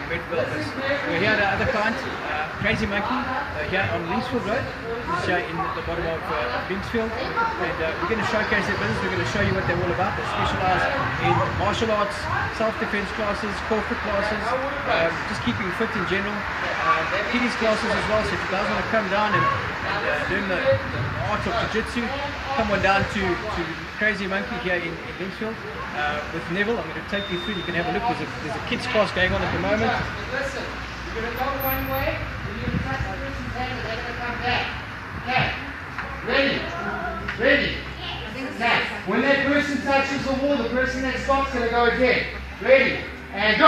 Bedvale. We're here at the other client, Crazy Monkey, here on Linksfield Road. This here in the bottom of Linksfield, and we're going to showcase their business. We're going to show you what they're all about. They specialize in martial arts, self-defense classes, corporate classes, just keeping fit in general. Kiddies classes as well, so if you guys want to come down and learn the art of jiu-jitsu, come on down to Crazy Monkey here in Linksfield with Neville. I'm going to take you through. You can have a look. There's a kids class going on at the moment. Listen, you're going to go one way, and you're going to touch the person's hand, and they're going to come back. Okay, ready, ready. Now, when that person touches the wall, the person that stops is going to go again. Ready, and go.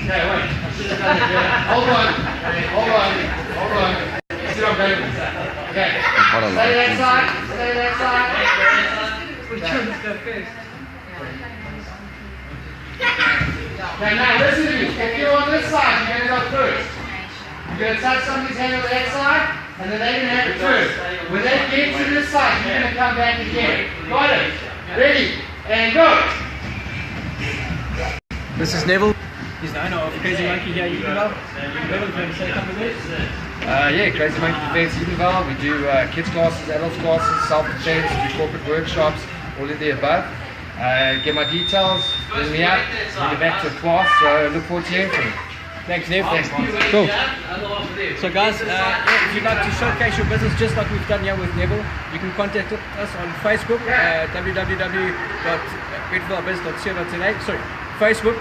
Okay, wait. I should have done it again. Hold on. See what I'm going with. Okay. Stay that side. Stay that side. Okay, now listen to me. If you're on this side, you're going to go first. You're going to touch somebody's hand on that side, and then they're going to have it first. When they get to this side, you're going to come back again. Got it? Ready? And go. This is Neville. He's the owner of Crazy Monkey here at Edenvale. Neville, can you say a couple of words? Yeah, Crazy Monkey Defense Edenvale. We do kids classes, adults classes, self-defense, we do corporate workshops, all of the above. Get my details, ring me up, get back to a class, so look forward to hearing from you. Thanks, Nev. Cool. So guys, if you'd like to showcase your business just like we've done here with Neville, you can contact us on Facebook, www.bedvalebiz.co.za. Sorry, Facebook,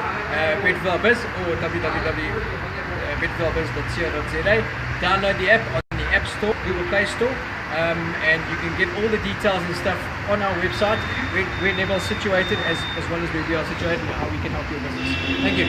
bedvalebiz, or www.bedvalebiz.co.za. Download the app on the App Store, Google Play Store, and you can get all the details and stuff on our website, where Neville's situated, as well as where we are situated, and how we can help your business. Thank you.